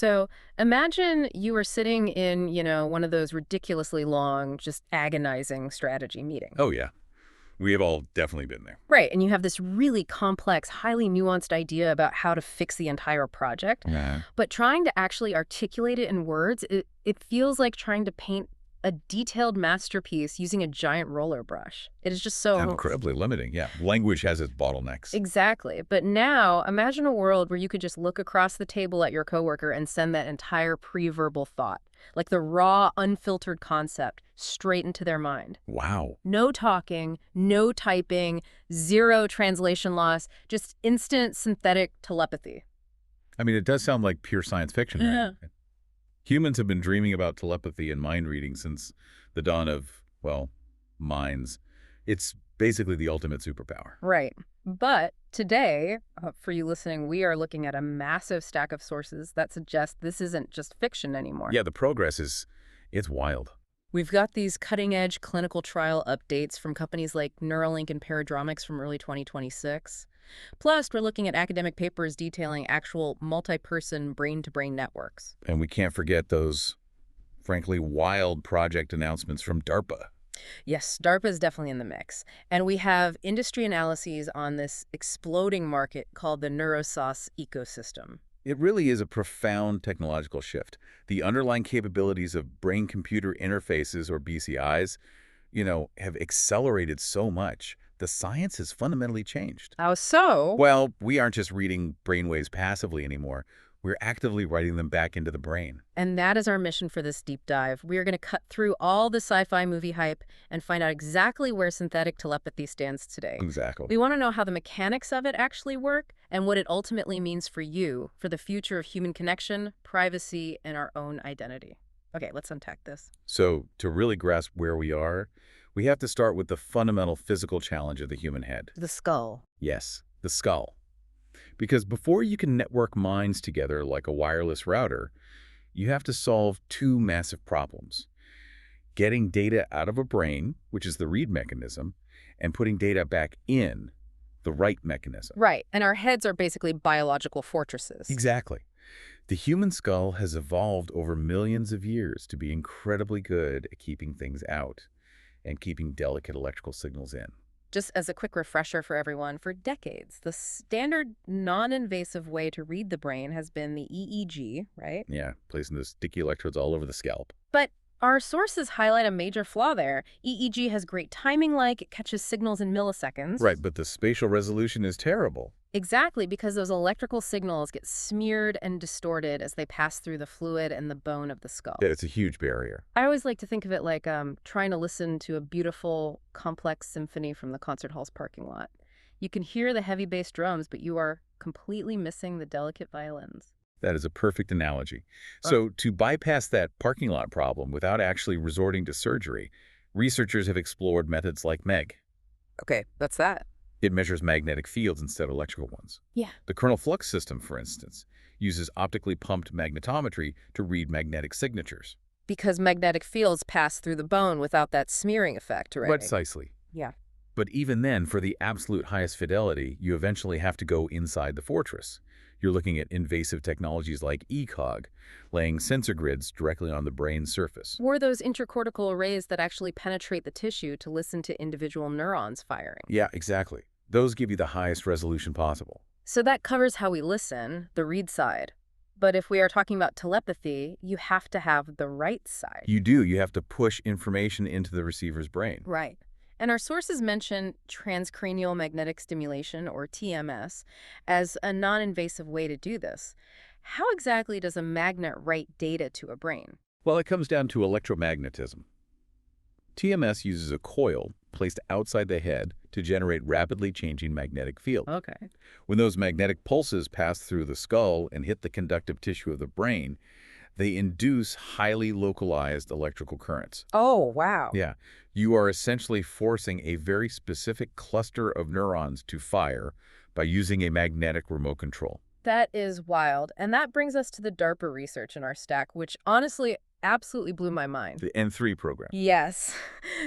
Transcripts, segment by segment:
So imagine you were sitting in, one of those ridiculously long, just agonizing strategy meetings. Oh, yeah. We have all definitely been there. Right. And you have this really complex, highly nuanced idea about how to fix the entire project. Yeah. But trying to actually articulate it in words, it feels like trying to paint a detailed masterpiece using a giant roller brush. It is just so. Incredibly limiting, yeah. Language has its bottlenecks. Exactly. But now imagine a world where you could just look across the table at your coworker and send that entire pre-verbal thought, like the raw, unfiltered concept, straight into their mind. Wow. No talking, no typing, zero translation loss, just instant synthetic telepathy. I mean, it does sound like pure science fiction, Yeah. right? Humans have been dreaming about telepathy and mind reading since the dawn of, well, minds. It's basically the ultimate superpower. Right. But today, for you listening, we are looking at a massive stack of sources that suggest this isn't just fiction anymore. Yeah, the progress it's wild. We've got these cutting-edge clinical trial updates from companies like Neuralink and Paradromics from early 2026. Plus, we're looking at academic papers detailing actual multi-person brain-to-brain networks. And we can't forget those, frankly, wild project announcements from DARPA. Yes, DARPA is definitely in the mix. And we have industry analyses on this exploding market called the neurosauce ecosystem. It really is a profound technological shift. The underlying capabilities of brain-computer interfaces, or BCIs, have accelerated so much. The science has fundamentally changed. How so? Well, we aren't just reading brainwaves passively anymore. We're actively writing them back into the brain. And that is our mission for this deep dive. We are going to cut through all the sci-fi movie hype and find out exactly where synthetic telepathy stands today. Exactly. We want to know how the mechanics of it actually work and what it ultimately means for you, for the future of human connection, privacy, and our own identity. Okay, let's unpack this. So, to really grasp where we are, we have to start with the fundamental physical challenge of the human head. The skull. Yes, the skull. Because before you can network minds together like a wireless router, you have to solve two massive problems. Getting data out of a brain, which is the read mechanism, and putting data back in, the write mechanism. Right, and our heads are basically biological fortresses. Exactly. The human skull has evolved over millions of years to be incredibly good at keeping things out and keeping delicate electrical signals in. Just as a quick refresher for everyone, for decades, the standard non-invasive way to read the brain has been the EEG, right? Yeah, placing those sticky electrodes all over the scalp. But our sources highlight a major flaw there. EEG has great timing, like it catches signals in milliseconds. Right, but the spatial resolution is terrible. Exactly, because those electrical signals get smeared and distorted as they pass through the fluid and the bone of the skull. Yeah, it's a huge barrier. I always like to think of it like trying to listen to a beautiful, complex symphony from the concert hall's parking lot. You can hear the heavy bass drums, but you are completely missing the delicate violins. That is a perfect analogy. So to bypass that parking lot problem without actually resorting to surgery, researchers have explored methods like MEG. Okay, that's that. It measures magnetic fields instead of electrical ones. Yeah. The kernel flux system, for instance, uses optically pumped magnetometry to read magnetic signatures. Because magnetic fields pass through the bone without that smearing effect, right? Precisely. Yeah. But even then, for the absolute highest fidelity, you eventually have to go inside the fortress. You're looking at invasive technologies like ECOG, laying sensor grids directly on the brain's surface. Or those intracortical arrays that actually penetrate the tissue to listen to individual neurons firing. Yeah, exactly. Those give you the highest resolution possible. So that covers how we listen, the read side. But if we are talking about telepathy, you have to have the right side. You do. You have to push information into the receiver's brain. Right. And our sources mention transcranial magnetic stimulation, or TMS, as a non-invasive way to do this. How exactly does a magnet write data to a brain? Well, it comes down to electromagnetism. TMS uses a coil placed outside the head to generate rapidly changing magnetic fields. Okay. When those magnetic pulses pass through the skull and hit the conductive tissue of the brain, they induce highly localized electrical currents. Oh, wow. Yeah, you are essentially forcing a very specific cluster of neurons to fire by using a magnetic remote control. That is wild. And that brings us to the DARPA research in our stack, which honestly absolutely blew my mind. The N3 program. Yes,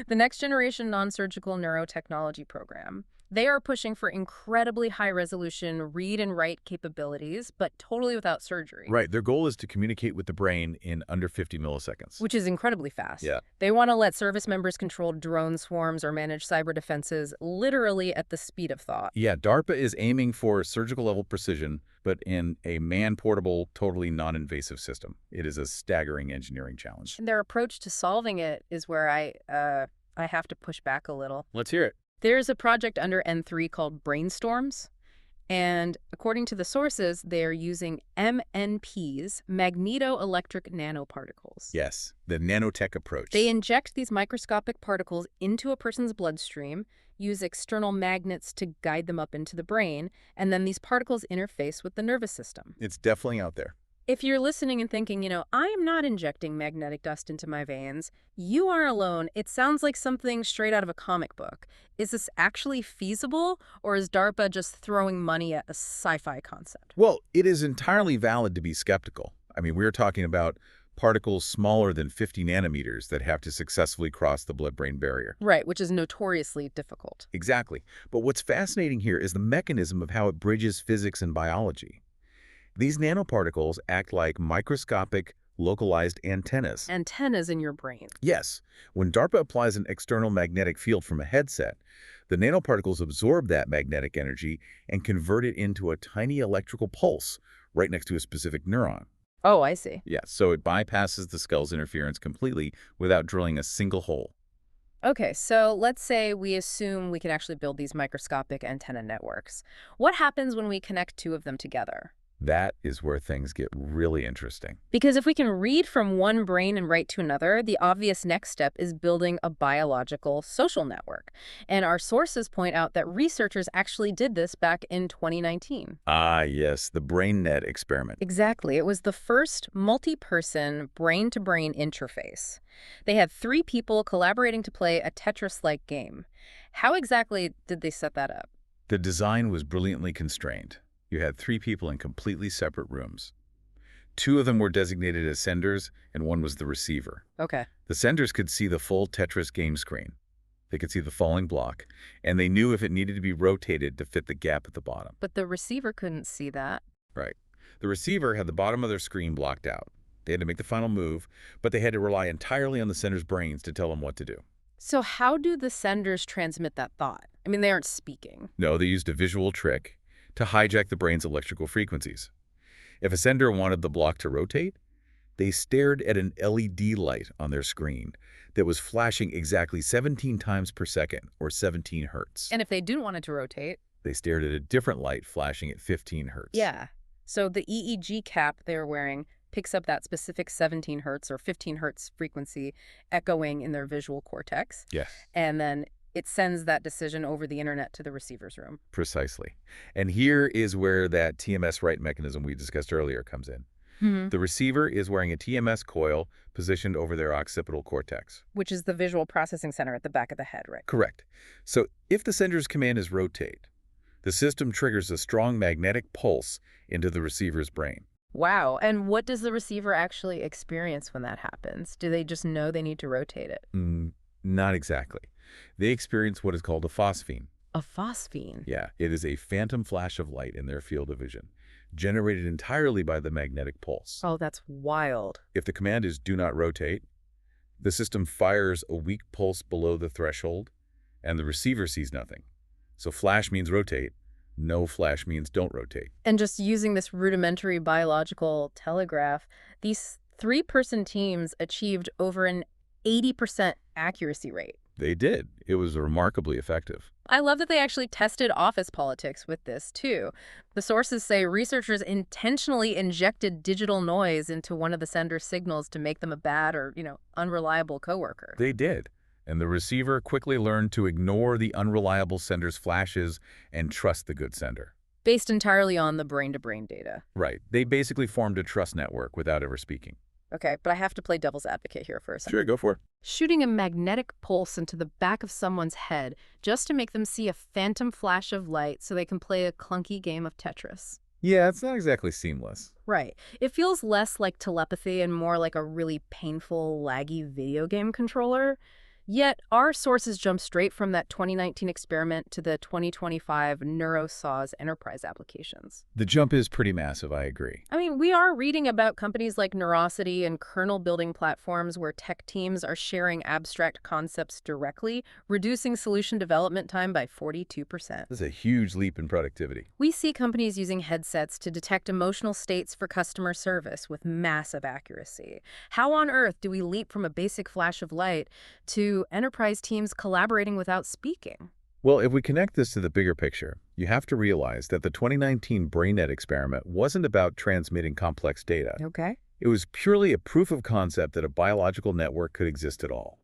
the Next Generation Non-Surgical Neurotechnology Program. They are pushing for incredibly high-resolution read and write capabilities, but totally without surgery, Right. Their goal is to communicate with the brain in under 50 milliseconds. which is incredibly fast. Yeah. They want to let service members control drone swarms or manage cyber defenses literally at the speed of thought. Yeah, DARPA is aiming for surgical level precision, but in a man-portable, totally non-invasive system. It is a staggering engineering challenge. And their approach to solving it is where I have to push back a little. Let's hear it. There's a project under N3 called Brainstorms, and according to the sources, they are using MNPs, magneto-electric nanoparticles. Yes, the nanotech approach. They inject these microscopic particles into a person's bloodstream, use external magnets to guide them up into the brain, and then these particles interface with the nervous system. It's definitely out there. If you're listening and thinking, I am not injecting magnetic dust into my veins, you are alone. It sounds like something straight out of a comic book. Is this actually feasible, or is DARPA just throwing money at a sci-fi concept? Well, it is entirely valid to be skeptical. I mean, we're talking about particles smaller than 50 nanometers that have to successfully cross the blood-brain barrier. Right, which is notoriously difficult. Exactly. But what's fascinating here is the mechanism of how it bridges physics and biology. These nanoparticles act like microscopic, localized antennas. Antennas in your brain. Yes, when DARPA applies an external magnetic field from a headset, the nanoparticles absorb that magnetic energy and convert it into a tiny electrical pulse right next to a specific neuron. Oh, I see. Yeah, so it bypasses the skull's interference completely without drilling a single hole. Okay, so let's say we assume we can actually build these microscopic antenna networks. What happens when we connect two of them together? That is where things get really interesting. Because if we can read from one brain and write to another, the obvious next step is building a biological social network. And our sources point out that researchers actually did this back in 2019. Ah, yes, the BrainNet experiment. Exactly. It was the first multi-person brain-to-brain interface. They had 3 people collaborating to play a Tetris-like game. How exactly did they set that up? The design was brilliantly constrained. You had 3 people in completely separate rooms. 2 of them were designated as senders, and 1 was the receiver. Okay. The senders could see the full Tetris game screen. They could see the falling block, and they knew if it needed to be rotated to fit the gap at the bottom. But the receiver couldn't see that. Right. The receiver had the bottom of their screen blocked out. They had to make the final move, but they had to rely entirely on the sender's brains to tell them what to do. So how do the senders transmit that thought? I mean, they aren't speaking. No, they used a visual trick to hijack the brain's electrical frequencies. If a sender wanted the block to rotate, they stared at an LED light on their screen that was flashing exactly 17 times per second, or 17 hertz. And if they didn't want it to rotate? They stared at a different light flashing at 15 hertz. Yeah. So the EEG cap they're wearing picks up that specific 17 hertz or 15 hertz frequency echoing in their visual cortex. Yes. And then it sends that decision over the internet to the receiver's room. Precisely. And here is where that TMS write mechanism we discussed earlier comes in. The receiver is wearing a TMS coil positioned over their occipital cortex. Which is the visual processing center at the back of the head, right? Correct. So if the sender's command is rotate, the system triggers a strong magnetic pulse into the receiver's brain. Wow. And what does the receiver actually experience when that happens? Do they just know they need to rotate it? Not exactly. They experience what is called a phosphene. A phosphene? Yeah, it is a phantom flash of light in their field of vision, generated entirely by the magnetic pulse. Oh, that's wild. If the command is do not rotate, the system fires a weak pulse below the threshold, and the receiver sees nothing. So flash means rotate. No flash means don't rotate. And just using this rudimentary biological telegraph, these 3-person teams achieved over an 80% accuracy rate. They did. It was remarkably effective. I love that they actually tested office politics with this, too. The sources say researchers intentionally injected digital noise into one of the sender's signals to make them a bad or, unreliable coworker. They did. And the receiver quickly learned to ignore the unreliable sender's flashes and trust the good sender. Based entirely on the brain-to-brain data. Right. They basically formed a trust network without ever speaking. Okay, but I have to play devil's advocate here for a second. Sure, go for it. Shooting a magnetic pulse into the back of someone's head just to make them see a phantom flash of light so they can play a clunky game of Tetris. Yeah, it's not exactly seamless. Right. It feels less like telepathy and more like a really painful, laggy video game controller. Yet, our sources jump straight from that 2019 experiment to the 2025 NeuroSAWS enterprise applications. The jump is pretty massive, I agree. I mean, we are reading about companies like Neurosity and kernel building platforms where tech teams are sharing abstract concepts directly, reducing solution development time by 42%. This is a huge leap in productivity. We see companies using headsets to detect emotional states for customer service with massive accuracy. How on earth do we leap from a basic flash of light to enterprise teams collaborating without speaking? Well, if we connect this to the bigger picture, you have to realize that the 2019 BrainNet experiment wasn't about transmitting complex data. Okay. It was purely a proof of concept that a biological network could exist at all.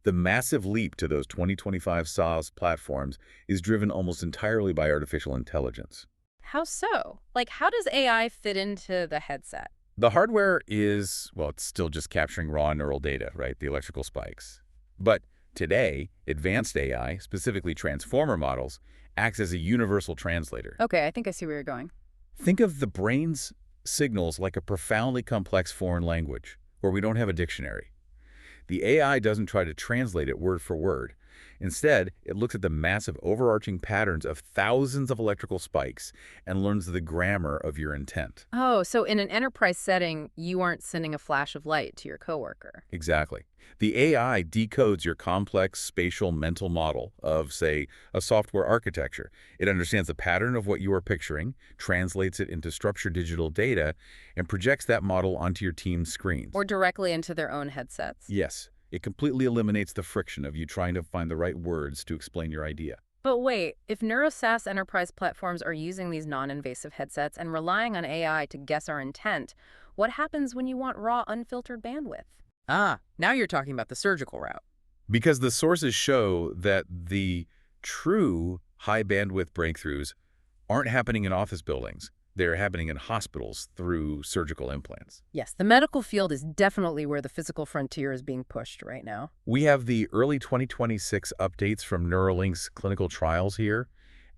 The massive leap to those 2025 SaaS platforms is driven almost entirely by artificial intelligence. How so? Like, how does AI fit into the headset? The hardware is, well, it's still just capturing raw neural data, right? The electrical spikes. But today, advanced AI, specifically transformer models, acts as a universal translator. Okay, I think I see where you're going. Think of the brain's signals like a profoundly complex foreign language, where we don't have a dictionary. The AI doesn't try to translate it word for word. Instead, it looks at the massive overarching patterns of thousands of electrical spikes and learns the grammar of your intent. Oh, so in an enterprise setting, you aren't sending a flash of light to your coworker. Exactly. The AI decodes your complex spatial mental model of, say, a software architecture. It understands the pattern of what you are picturing, translates it into structured digital data, and projects that model onto your team's screens. Or directly into their own headsets. Yes, it completely eliminates the friction of you trying to find the right words to explain your idea. But wait, if NeuroSaaS enterprise platforms are using these non-invasive headsets and relying on AI to guess our intent, what happens when you want raw, unfiltered bandwidth? Ah, now you're talking about the surgical route. Because the sources show that the true high bandwidth breakthroughs aren't happening in office buildings. They're happening in hospitals through surgical implants. Yes, the medical field is definitely where the physical frontier is being pushed right now. We have the early 2026 updates from Neuralink's clinical trials here,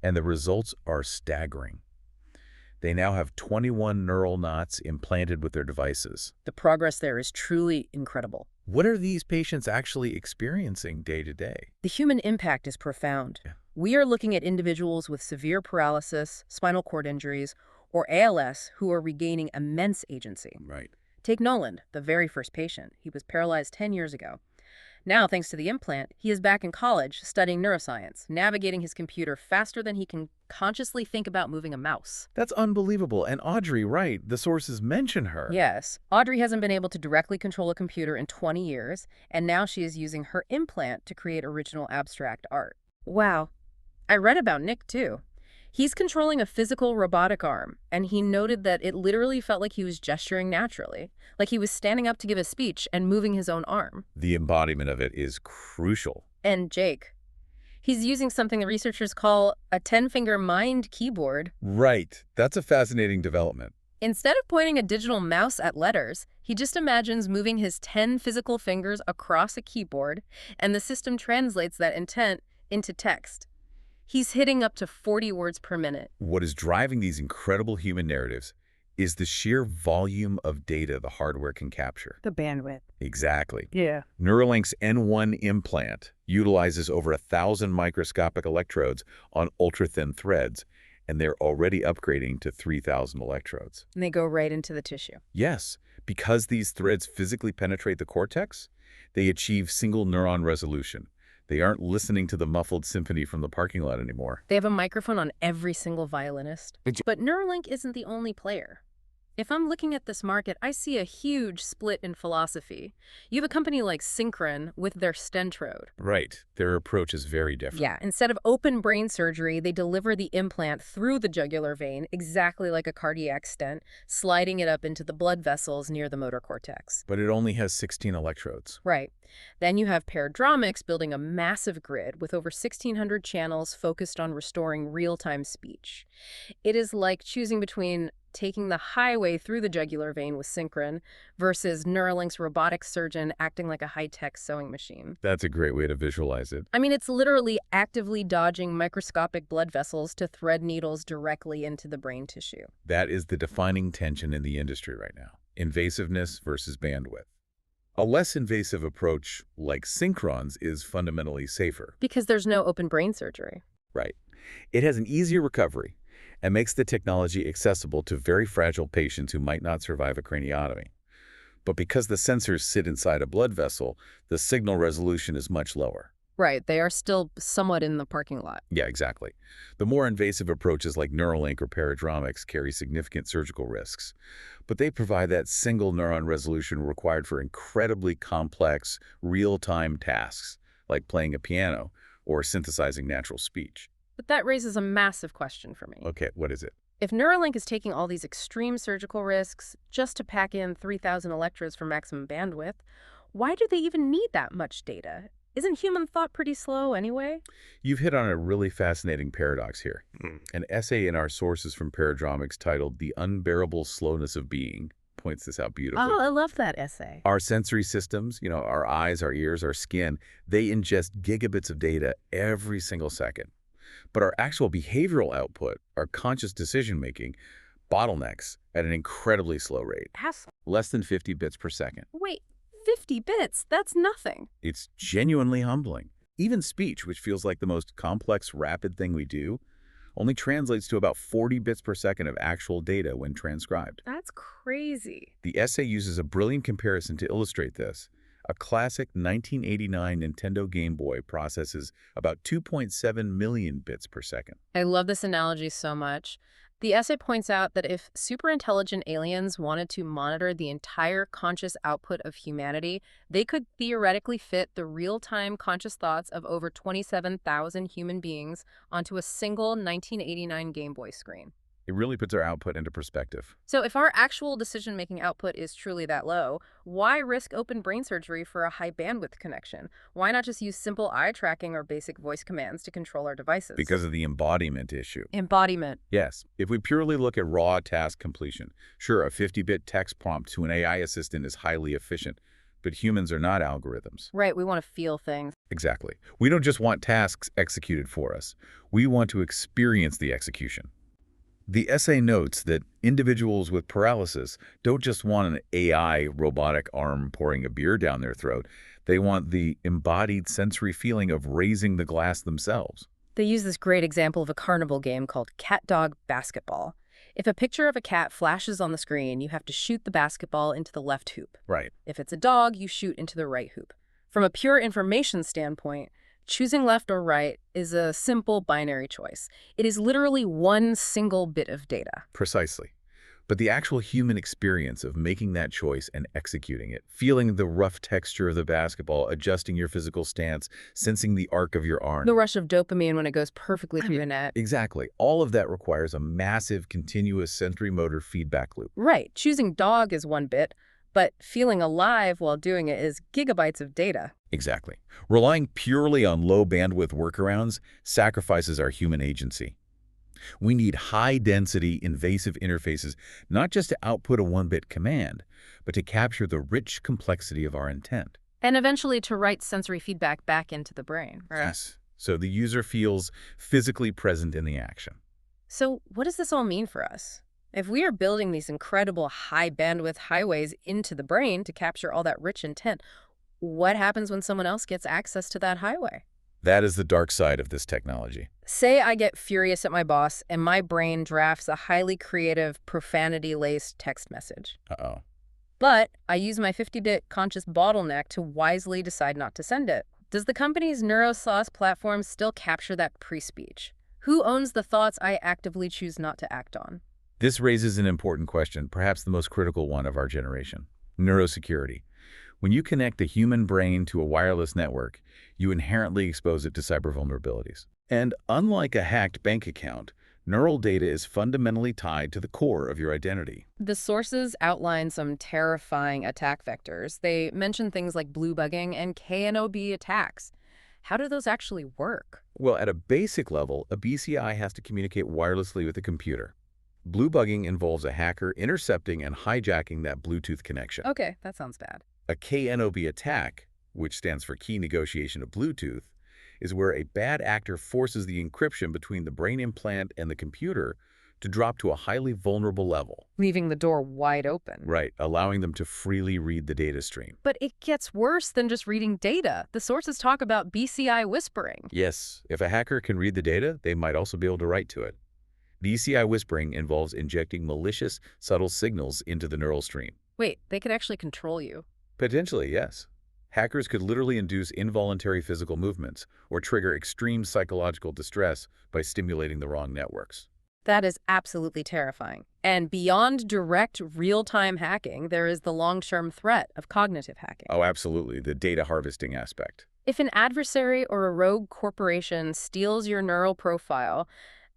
and the results are staggering. They now have 21 neural knots implanted with their devices. The progress there is truly incredible. What are these patients actually experiencing day to day? The human impact is profound. Yeah. We are looking at individuals with severe paralysis, spinal cord injuries, or ALS who are regaining immense agency. Right. Take Nolan, the very first patient. He was paralyzed 10 years ago. Now, thanks to the implant, he is back in college studying neuroscience, navigating his computer faster than he can consciously think about moving a mouse. That's unbelievable. And Audrey, right, the sources mention her. Yes, Audrey hasn't been able to directly control a computer in 20 years, and now she is using her implant to create original abstract art. Wow. I read about Nick, too. He's controlling a physical robotic arm, and he noted that it literally felt like he was gesturing naturally, like he was standing up to give a speech and moving his own arm. The embodiment of it is crucial. And Jake, he's using something the researchers call a 10-finger mind keyboard. Right. That's a fascinating development. Instead of pointing a digital mouse at letters, he just imagines moving his 10 physical fingers across a keyboard, and the system translates that intent into text. He's hitting up to 40 words per minute. What is driving these incredible human narratives is the sheer volume of data the hardware can capture. The bandwidth. Exactly. Yeah. Neuralink's N1 implant utilizes over 1,000 microscopic electrodes on ultra-thin threads, and they're already upgrading to 3,000 electrodes. And they go right into the tissue. Yes, because these threads physically penetrate the cortex, they achieve single neuron resolution. They aren't listening to the muffled symphony from the parking lot anymore. They have a microphone on every single violinist. But Neuralink isn't the only player. If I'm looking at this market, I see a huge split in philosophy. You have a company like Synchron with their Stentrode. Right. Their approach is very different. Yeah, instead of open brain surgery, they deliver the implant through the jugular vein, exactly like a cardiac stent, sliding it up into the blood vessels near the motor cortex. But it only has 16 electrodes. Right. Then you have Paradromics building a massive grid with over 1,600 channels focused on restoring real-time speech. It is like choosing between taking the highway through the jugular vein with Synchron versus Neuralink's robotic surgeon acting like a high-tech sewing machine. That's a great way to visualize it. I mean, it's literally actively dodging microscopic blood vessels to thread needles directly into the brain tissue. That is the defining tension in the industry right now. Invasiveness versus bandwidth. A less invasive approach, like synchrons, is fundamentally safer. Because there's no open brain surgery. Right. It has an easier recovery and makes the technology accessible to very fragile patients who might not survive a craniotomy. But because the sensors sit inside a blood vessel, the signal resolution is much lower. Right, they are still somewhat in the parking lot. Yeah, exactly. The more invasive approaches like Neuralink or paradromics carry significant surgical risks, but they provide that single neuron resolution required for incredibly complex, real-time tasks, like playing a piano or synthesizing natural speech. But that raises a massive question for me. Okay, what is it? If Neuralink is taking all these extreme surgical risks just to pack in 3,000 electrodes for maximum bandwidth, why do they even need that much data? Isn't human thought pretty slow anyway? You've hit on a really fascinating paradox here. An essay in our sources from Paradromics titled The Unbearable Slowness of Being points this out beautifully. Oh, I love that essay. Our sensory systems, our eyes, our ears, our skin, they ingest gigabits of data every single second. But our actual behavioral output, our conscious decision-making, bottlenecks at an incredibly slow rate, Hassle. less than 50 bits per second. Wait, 50 bits? That's nothing. It's genuinely humbling. Even speech, which feels like the most complex, rapid thing we do, only translates to about 40 bits per second of actual data when transcribed. That's crazy. The essay uses a brilliant comparison to illustrate this. A classic 1989 Nintendo Game Boy processes about 2.7 million bits per second. I love this analogy so much. The essay points out that if superintelligent aliens wanted to monitor the entire conscious output of humanity, they could theoretically fit the real-time conscious thoughts of over 27,000 human beings onto a single 1989 Game Boy screen. It really puts our output into perspective. So if our actual decision-making output is truly that low, why risk open brain surgery for a high-bandwidth connection? Why not just use simple eye tracking or basic voice commands to control our devices? Because of the embodiment issue. Embodiment. Yes, if we purely look at raw task completion, sure, a 50-bit text prompt to an AI assistant is highly efficient, but humans are not algorithms. Right, we want to feel things. Exactly. We don't just want tasks executed for us. We want to experience the execution. The essay notes that individuals with paralysis don't just want an AI robotic arm pouring a beer down their throat. They want the embodied sensory feeling of raising the glass themselves. They use this great example of a carnival game called cat-dog basketball. If a picture of a cat flashes on the screen, you have to shoot the basketball into the left hoop. Right. If it's a dog, you shoot into the right hoop. From a pure information standpoint, choosing left or right is a simple binary choice. It is literally one single bit of data. Precisely. But the actual human experience of making that choice and executing it, feeling the rough texture of the basketball, adjusting your physical stance, sensing the arc of your arm. The rush of dopamine when it goes perfectly through the net. Exactly. All of that requires a massive, continuous sensory motor feedback loop. Right. Choosing dog is one bit, but feeling alive while doing it is gigabytes of data. Exactly. Relying purely on low-bandwidth workarounds sacrifices our human agency. We need high-density, invasive interfaces, not just to output a one-bit command, but to capture the rich complexity of our intent. And eventually to write sensory feedback back into the brain. Yes. So the user feels physically present in the action. So what does this all mean for us? If we are building these incredible high-bandwidth highways into the brain to capture all that rich intent, what happens when someone else gets access to that highway? That is the dark side of this technology. Say I get furious at my boss and my brain drafts a highly creative, profanity-laced text message. Uh-oh. But I use my 50-bit conscious bottleneck to wisely decide not to send it. Does the company's neurosauce platform still capture that pre-speech? Who owns the thoughts I actively choose not to act on? This raises an important question, perhaps the most critical one of our generation: neurosecurity. When you connect a human brain to a wireless network, you inherently expose it to cyber vulnerabilities. And unlike a hacked bank account, neural data is fundamentally tied to the core of your identity. The sources outline some terrifying attack vectors. They mention things like blue bugging and KNOB attacks. How do those actually work? Well, at a basic level, a BCI has to communicate wirelessly with a computer. Blue bugging involves a hacker intercepting and hijacking that Bluetooth connection. Okay, that sounds bad. A KNOB attack, which stands for Key Negotiation of Bluetooth, is where a bad actor forces the encryption between the brain implant and the computer to drop to a highly vulnerable level. Leaving the door wide open. Right, allowing them to freely read the data stream. But it gets worse than just reading data. The sources talk about BCI whispering. Yes, if a hacker can read the data, they might also be able to write to it. BCI whispering involves injecting malicious, subtle signals into the neural stream. Wait, they could actually control you. Potentially, yes. Hackers could literally induce involuntary physical movements or trigger extreme psychological distress by stimulating the wrong networks. That is absolutely terrifying. And beyond direct real-time hacking, there is the long-term threat of cognitive hacking. Oh, absolutely, the data harvesting aspect. If an adversary or a rogue corporation steals your neural profile,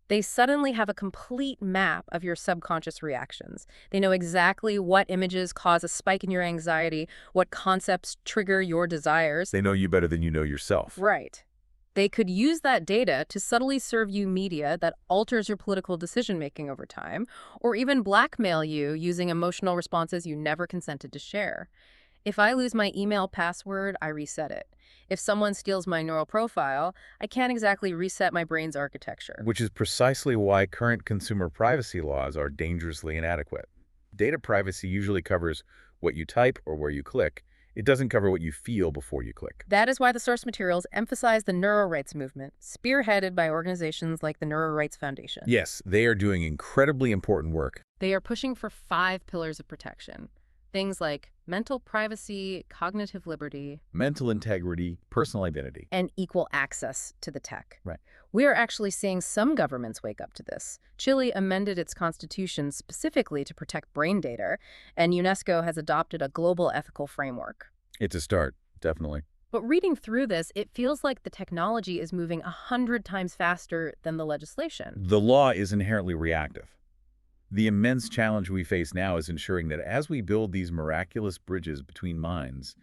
they suddenly have a complete map of your subconscious reactions. They know exactly what images cause a spike in your anxiety, what concepts trigger your desires. They know you better than you know yourself. Right. They could use that data to subtly serve you media that alters your political decision-making over time, or even blackmail you using emotional responses you never consented to share. If I lose my email password, I reset it. If someone steals my neural profile, I can't exactly reset my brain's architecture. Which is precisely why current consumer privacy laws are dangerously inadequate. Data privacy usually covers what you type or where you click. It doesn't cover what you feel before you click. That is why the source materials emphasize the neuro rights movement, spearheaded by organizations like the Neuro Rights Foundation. Yes, they are doing incredibly important work. They are pushing for 5 pillars of protection. Things like mental privacy, cognitive liberty, Mental integrity, personal identity. and equal access to the tech. Right. We are actually seeing some governments wake up to this. Chile amended its constitution specifically to protect brain data, and UNESCO has adopted a global ethical framework. It's a start, definitely. But reading through this, it feels like the technology is moving 100 times faster than the legislation. The law is inherently reactive. The immense challenge we face now is ensuring that as we build these miraculous bridges between minds,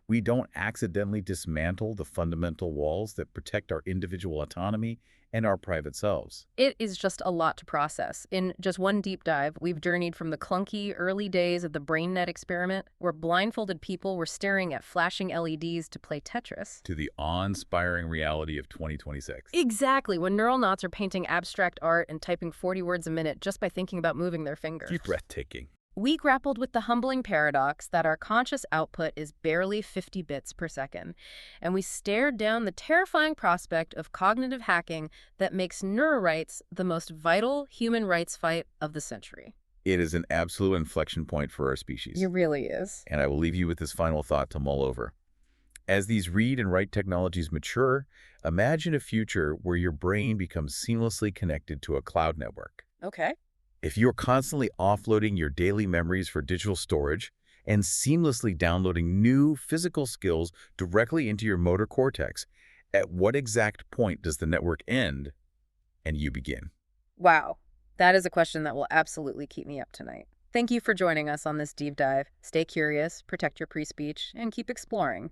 we don't accidentally dismantle the fundamental walls that protect our individual autonomy and our private selves. It is just a lot to process. In just one deep dive, we've journeyed from the clunky early days of the BrainNet experiment, where blindfolded people were staring at flashing LEDs to play Tetris, To the awe-inspiring reality of 2026. exactly, when neural knots are painting abstract art and typing 40 words a minute just by thinking about moving their fingers. Breathtaking. We grappled with the humbling paradox that our conscious output is barely 50 bits per second, and we stared down the terrifying prospect of cognitive hacking that makes neurorights the most vital human rights fight of the century. It is an absolute inflection point for our species. It really is. And I will leave you with this final thought to mull over. As these read and write technologies mature, imagine a future where your brain becomes seamlessly connected to a cloud network. Okay. If you're constantly offloading your daily memories for digital storage and seamlessly downloading new physical skills directly into your motor cortex, at what exact point does the network end and you begin? Wow. That is a question that will absolutely keep me up tonight. Thank you for joining us on this deep dive. Stay curious, protect your free speech, and keep exploring.